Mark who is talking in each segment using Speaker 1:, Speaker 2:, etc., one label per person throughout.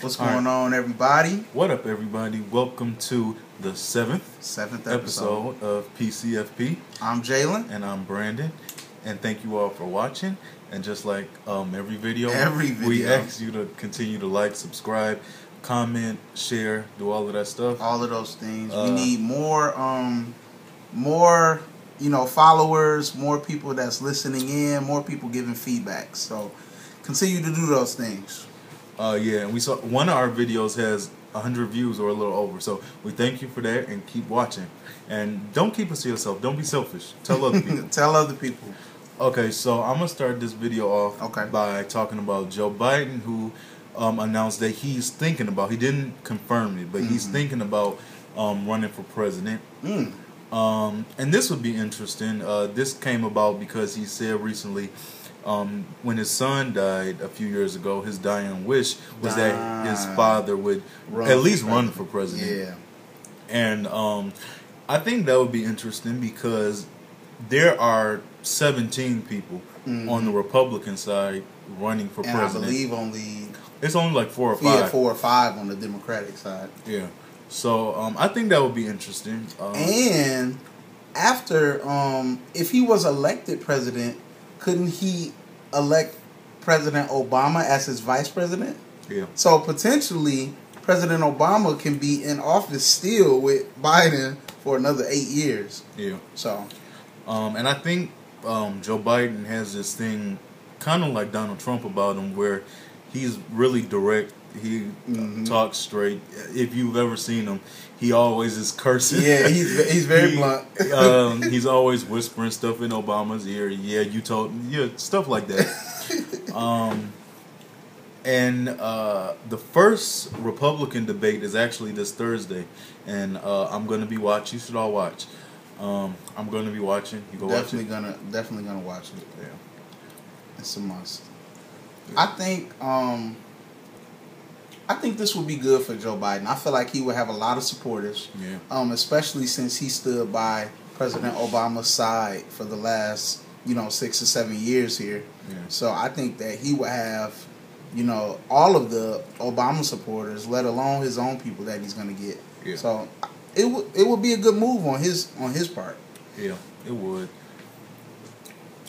Speaker 1: What's going on, everybody?
Speaker 2: What up, everybody? Welcome to the seventh episode of PCFP.
Speaker 1: I'm Jalen.
Speaker 2: And I'm Brandon. And thank you all for watching. And just like every video, we ask you to continue to like, subscribe, comment, share, do all of that stuff.
Speaker 1: All of those things. We need more followers, more people that's listening in, more people giving feedback. So continue to do those things.
Speaker 2: And we saw one of our videos has 100 views or a little over. So we thank you for that and keep watching. And don't keep us to yourself. Don't be selfish. Tell other people.
Speaker 1: Tell other people.
Speaker 2: Okay, so I'm going to start this video off by talking about Joe Biden, who announced that he's thinking about, he didn't confirm it, but he's thinking about running for president. And this would be interesting. This came about because he said recently, when his son died a few years ago, his dying wish was that his father would at least run for president.
Speaker 1: Yeah.
Speaker 2: And I think that would be interesting because there are 17 people on the Republican side running for president.
Speaker 1: I believe
Speaker 2: it's only like 4 or 5.
Speaker 1: Yeah, 4 or 5 on the Democratic side.
Speaker 2: Yeah. So I think that would be interesting.
Speaker 1: And after, if he was elected president, couldn't he elect President Obama as his vice president?
Speaker 2: Yeah. So
Speaker 1: potentially, President Obama can be in office still with Biden for another 8 years.
Speaker 2: Yeah.
Speaker 1: So,
Speaker 2: and I think Joe Biden has this thing, kind of like Donald Trump about him, where he's really direct. He talks straight. If you've ever seen him, he always is cursing.
Speaker 1: Yeah, he's very blunt.
Speaker 2: He's always whispering stuff in Obama's ear. Yeah, you told. Yeah, stuff like that. And the first Republican debate is actually this Thursday, and I'm going to be watching. You should all watch. I'm going to be watching. You go watch it.
Speaker 1: Definitely gonna watch it.
Speaker 2: Yeah,
Speaker 1: it's a must. Yeah. I think this would be good for Joe Biden. I feel like he would have a lot of supporters.
Speaker 2: Yeah.
Speaker 1: Especially since he stood by President Obama's side for the last 6 or 7 years here.
Speaker 2: Yeah.
Speaker 1: So I think that he would have all of the Obama supporters, let alone his own people that he's going to get.
Speaker 2: Yeah.
Speaker 1: So it would be a good move on his part.
Speaker 2: Yeah, it would.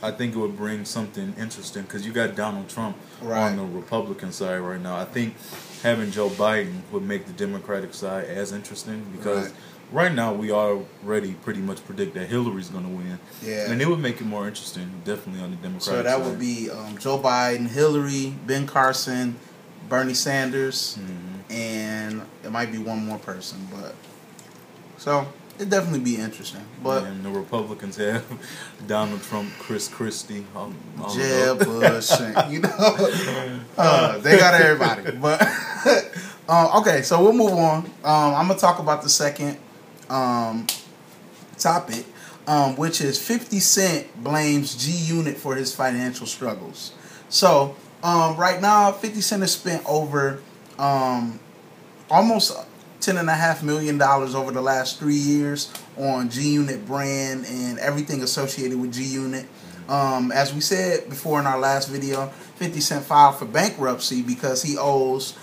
Speaker 2: I think it would bring something interesting because you got Donald Trump on the Republican side right now. I think having Joe Biden would make the Democratic side as interesting because right now we already pretty much predict that Hillary's going to win.
Speaker 1: Yeah.
Speaker 2: And it would make it more interesting, definitely on the Democratic side.
Speaker 1: So that would be Joe Biden, Hillary, Ben Carson, Bernie Sanders, and it might be one more person. But so it'd definitely be interesting. But
Speaker 2: and the Republicans have Donald Trump, Chris Christie,
Speaker 1: Jeb Bush, and, they got everybody. But okay, so we'll move on. I'm gonna talk about the second topic, which is 50 Cent blames G-Unit for his financial struggles. So right now, 50 Cent has spent over almost $10.5 million over the last 3 years on G-Unit brand and everything associated with G-Unit. As we said before in our last video, 50 Cent filed for bankruptcy because he owes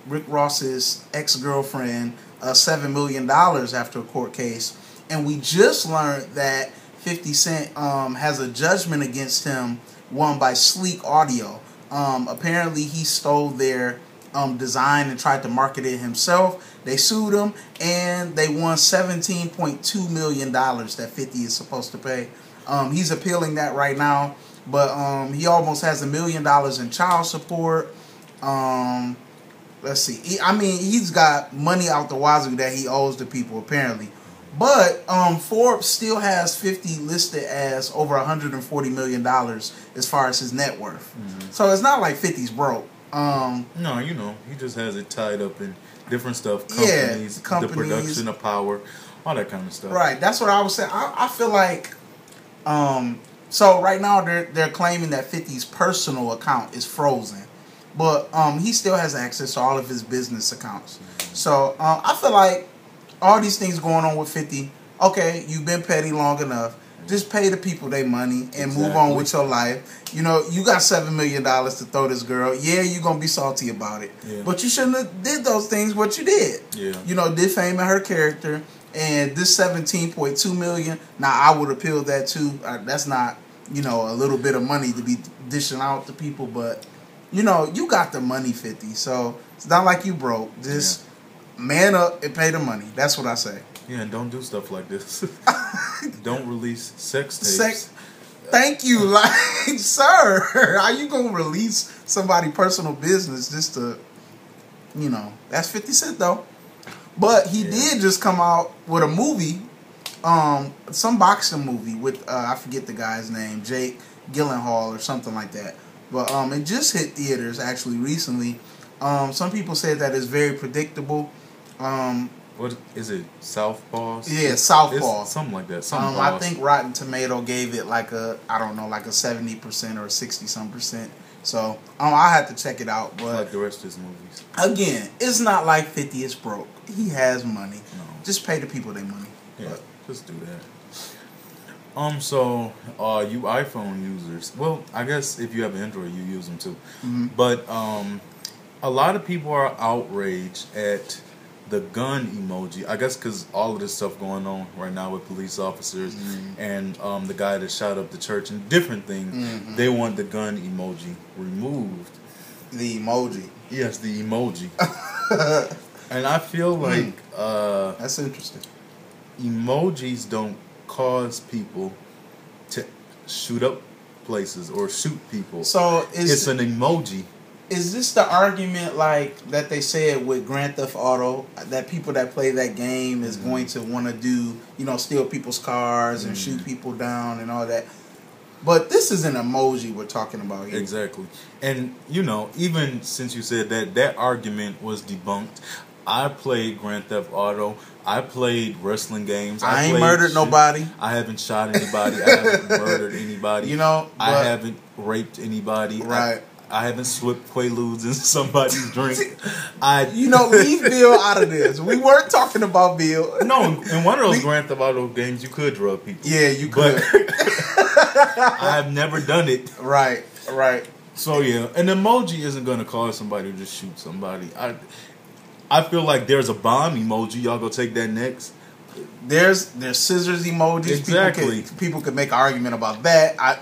Speaker 1: Rick Ross's ex-girlfriend $7 million after a court case. And we just learned that 50 Cent has a judgment against him won by Sleek Audio. Apparently he stole their design and tried to market it himself. They sued him and they won $17.2 million that 50 is supposed to pay. He's appealing that right now, but he almost has $1 million in child support. Let's see. He's got money out the wazoo that he owes to people apparently. But Forbes still has 50 listed as over $140 million as far as his net worth. So it's not like 50's broke.
Speaker 2: No, he just has it tied up in different stuff. Companies, the production of power, all that kind of stuff.
Speaker 1: Right, that's what I was saying. I feel like, so right now they're claiming that 50's personal account is frozen, but he still has access to all of his business accounts. So I feel like all these things going on with 50. Okay, you've been petty long enough. Just pay the people their money and move on with your life. You know, you got $7 million to throw this girl. Yeah, you're going to be salty about it. Yeah. But you shouldn't have did those things, what you did. Yeah. You know, defaming her character. And this $17.2 million, now I would appeal that too. That's not, you know, a little bit of money to be dishing out to people. But, you know, you got the money, 50. So it's not like you broke. Just man up and pay the money. That's what I say.
Speaker 2: Yeah, and don't do stuff like this. Don't release sex tapes.
Speaker 1: Thank you, like, sir. How you gonna release somebody's personal business just to, you know? That's 50 Cent though. But he did just come out with a movie, some boxing movie with I forget the guy's name, Jake Gyllenhaal or something like that. But it just hit theaters actually recently. Some people said that it's very predictable.
Speaker 2: What is it? Southpaw?
Speaker 1: Yeah, Southpaw.
Speaker 2: Something like that.
Speaker 1: I think Rotten Tomato gave it like a, I don't know, like a 70% or 60-some%. So I had to check it out. But
Speaker 2: like the rest of his movies.
Speaker 1: Again, it's not like 50 is broke. He has money. No. Just pay the people their money.
Speaker 2: Yeah, just do that. So you iPhone users, well, I guess if you have an Android, you use them too. Mm-hmm. But a lot of people are outraged at the gun emoji, I guess because all of this stuff going on right now with police officers and the guy that shot up the church and different things, they want the gun emoji removed.
Speaker 1: The emoji?
Speaker 2: Yes, the emoji. And I feel like
Speaker 1: that's interesting.
Speaker 2: Emojis don't cause people to shoot up places or shoot people.
Speaker 1: So
Speaker 2: it's an emoji.
Speaker 1: Is this the argument like that they said with Grand Theft Auto, that people that play that game is going to want to do, you know, steal people's cars and shoot people down and all that? But this is an emoji we're talking about here.
Speaker 2: Exactly. And, you know, even since you said that, that argument was debunked. I played Grand Theft Auto. I played wrestling games.
Speaker 1: I ain't murdered nobody.
Speaker 2: I haven't shot anybody. I haven't murdered anybody.
Speaker 1: You know,
Speaker 2: I haven't raped anybody.
Speaker 1: Right.
Speaker 2: I haven't slipped Quaaludes in somebody's drink.
Speaker 1: You know, leave Bill out of this. We weren't talking about Bill.
Speaker 2: No, in one of those Grand Theft Auto games, you could drug people.
Speaker 1: Yeah, you could.
Speaker 2: I've never done it.
Speaker 1: Right, right.
Speaker 2: So yeah, an emoji isn't going to cause somebody to just shoot somebody. I feel like there's a bomb emoji. Y'all go take that next.
Speaker 1: There's scissors emojis.
Speaker 2: Exactly.
Speaker 1: People could make an argument about that. I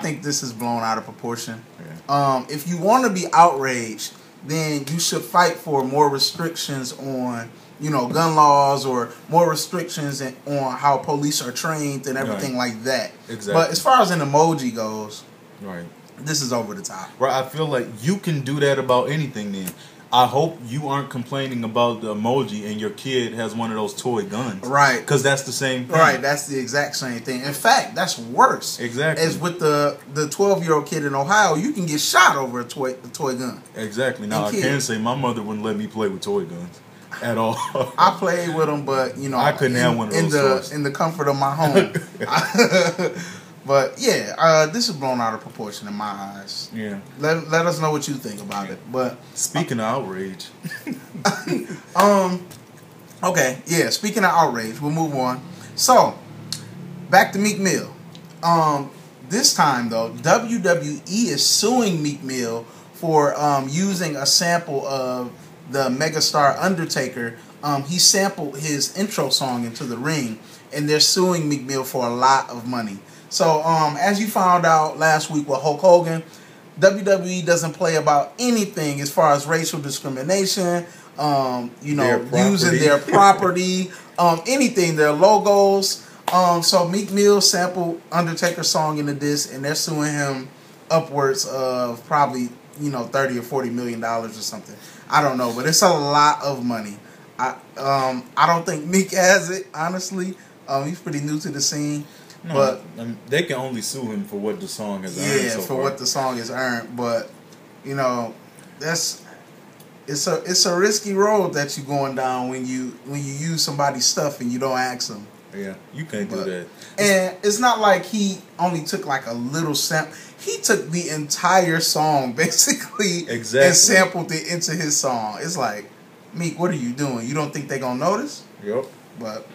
Speaker 1: think this is blown out of proportion. Yeah. If you want to be outraged, then you should fight for more restrictions on, you know, gun laws or more restrictions on how police are trained and everything like that. Exactly. But as far as an emoji goes, this is over the top.
Speaker 2: Right. I feel like you can do that about anything then. I hope you aren't complaining about the emoji and your kid has one of those toy guns.
Speaker 1: Right.
Speaker 2: Because that's the same thing.
Speaker 1: Right, that's the exact same thing. In fact, that's worse.
Speaker 2: Exactly.
Speaker 1: As with the 12-year-old kid in Ohio, you can get shot over a toy gun.
Speaker 2: Exactly. Now, I can say my mother wouldn't let me play with toy guns at all.
Speaker 1: I played with them, but, you know,
Speaker 2: I couldn't have one of those
Speaker 1: in the comfort of my home. But yeah, this is blown out of proportion in my eyes.
Speaker 2: Yeah.
Speaker 1: Let us know what you think about it. But
Speaker 2: speaking of outrage,
Speaker 1: okay, yeah. Speaking of outrage, we'll move on. So back to Meek Mill. This time though, WWE is suing Meek Mill for using a sample of the megastar Undertaker. He sampled his intro song Into the Ring, and they're suing Meek Mill for a lot of money. So, as you found out last week with Hulk Hogan, WWE doesn't play about anything as far as racial discrimination, you know, using their property, anything, their logos. So Meek Mill sampled Undertaker's song in the disc, and they're suing him upwards of probably, you know, $30 or $40 million or something. I don't know, but it's a lot of money. I don't think Meek has it, honestly. He's pretty new to the scene.
Speaker 2: No,
Speaker 1: but
Speaker 2: they can only sue him for what the song has earned.
Speaker 1: Yeah, for what the song has earned. But you know, it's a risky road that you're going down when you use somebody's stuff and you don't ask them.
Speaker 2: Yeah, you can't do that.
Speaker 1: And it's not like he only took like a little sample. He took the entire song basically and sampled it into his song. It's like, Meek, what are you doing? You don't think they're gonna notice?
Speaker 2: Yep.
Speaker 1: But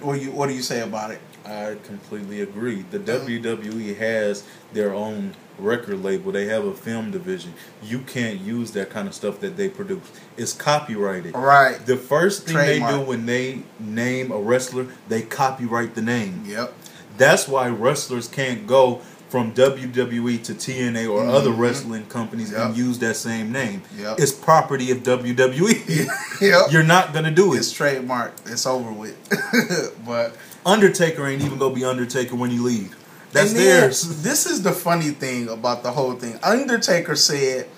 Speaker 1: What do you say about it?
Speaker 2: I completely agree. The WWE has their own record label. They have a film division. You can't use that kind of stuff that they produce. It's copyrighted.
Speaker 1: Right.
Speaker 2: The first thing
Speaker 1: Trademark.
Speaker 2: they do when they name a wrestler, they copyright the name.
Speaker 1: Yep.
Speaker 2: That's why wrestlers can't go from WWE to TNA or other wrestling companies and use that same name.
Speaker 1: Yep.
Speaker 2: It's property of WWE.
Speaker 1: Yep.
Speaker 2: You're not going to do it.
Speaker 1: It's trademarked. It's over with. But
Speaker 2: Undertaker ain't even going to be Undertaker when you leave. That's
Speaker 1: and then,
Speaker 2: theirs.
Speaker 1: This is the funny thing about the whole thing. Undertaker said,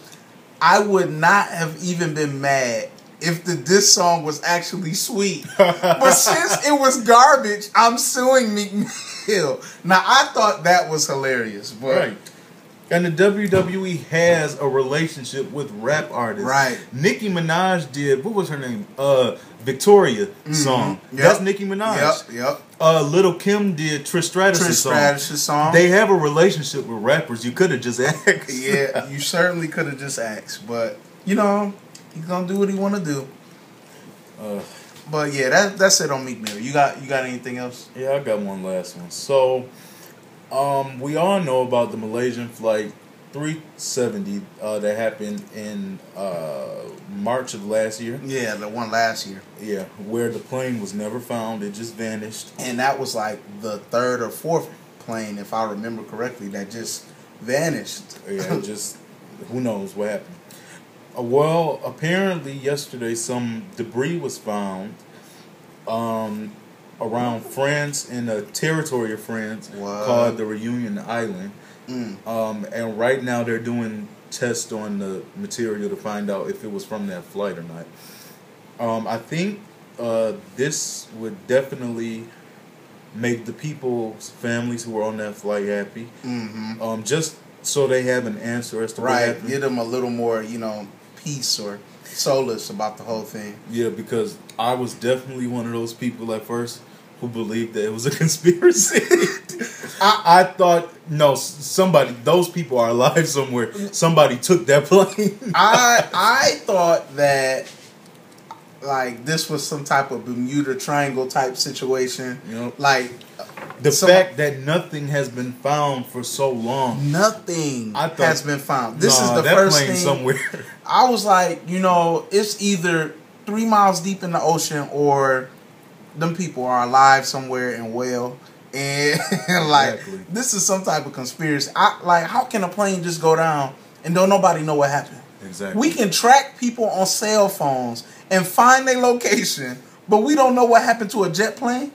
Speaker 1: I would not have even been mad if the diss song was actually sweet. But since it was garbage, I'm suing Meek Mill. Now, I thought that was hilarious. But
Speaker 2: Right. And the WWE has a relationship with rap artists.
Speaker 1: Right.
Speaker 2: Nicki Minaj did, what was her name? Victoria song.
Speaker 1: Yep.
Speaker 2: That's Nicki Minaj.
Speaker 1: Yep.
Speaker 2: Little Kim did Trish Stratus'
Speaker 1: song.
Speaker 2: They have a relationship with rappers. You could have just asked.
Speaker 1: Yeah, you certainly could have just asked. But, you know, he's going to do what he want to do. But, yeah, that's it on Meek Mill. You got anything else?
Speaker 2: Yeah, I got one last one. So, we all know about the Malaysian flight 370 that happened in March of last year.
Speaker 1: Yeah, the one last year.
Speaker 2: Yeah, where the plane was never found. It just vanished.
Speaker 1: And that was like the third or fourth plane, if I remember correctly, that just vanished.
Speaker 2: Yeah, just who knows what happened. Well, apparently yesterday some debris was found around France, in a territory of France called the Reunion Island. And right now they're doing tests on the material to find out if it was from that flight or not. I think this would definitely make the people's families who were on that flight happy. Just so they have an answer as to what happened.
Speaker 1: Give them a little more, peace or solace about the whole thing.
Speaker 2: Yeah, because I was definitely one of those people at first who believed that it was a conspiracy. I thought, no, those people are alive somewhere. Somebody took that plane.
Speaker 1: I thought that, like, this was some type of Bermuda Triangle type situation. Like,
Speaker 2: the fact that nothing has been found for so long.
Speaker 1: Nothing has been found. This is the first thing.
Speaker 2: Somewhere.
Speaker 1: I was like, it's either 3 miles deep in the ocean or them people are alive somewhere and well. And like, this is some type of conspiracy. How can a plane just go down and don't nobody know what happened?
Speaker 2: Exactly.
Speaker 1: We can track people on cell phones and find their location, but we don't know what happened to a jet plane.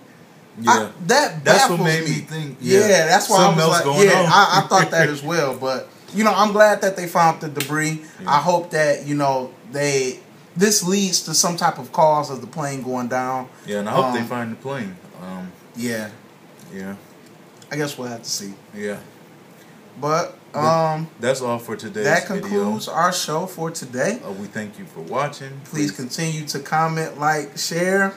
Speaker 2: Yeah,
Speaker 1: that's
Speaker 2: what made me think.
Speaker 1: Yeah, that's why I was like,
Speaker 2: going on.
Speaker 1: I thought that as well. But I'm glad that they found the debris. Yeah. I hope that this leads to some type of cause of the plane going down.
Speaker 2: Yeah, and I hope they find the plane.
Speaker 1: Yeah. I guess we'll have to see.
Speaker 2: Yeah.
Speaker 1: But
Speaker 2: that's all for today.
Speaker 1: That concludes our show for today.
Speaker 2: We thank you for watching.
Speaker 1: Please continue to comment, like, share,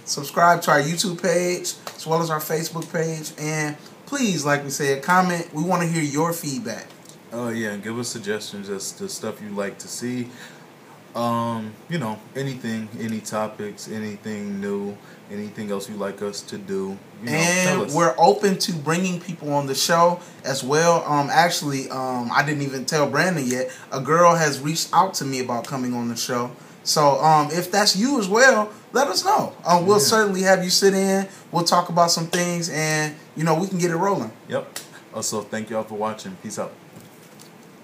Speaker 1: subscribe to our YouTube page as well as our Facebook page, and please, like we said, comment. We want to hear your feedback.
Speaker 2: Yeah, and give us suggestions as to stuff you'd like to see. Anything, any topics, anything new, anything else you'd like us to do. Tell us. We're open to bringing people on the show as well. I didn't even tell Brandon yet. A girl has reached out to me about coming on the show. So, if that's you as well, let us know. We'll certainly have you sit in. We'll talk about some things, and, we can get it rolling. Yep. Also, thank y'all for watching. Peace out.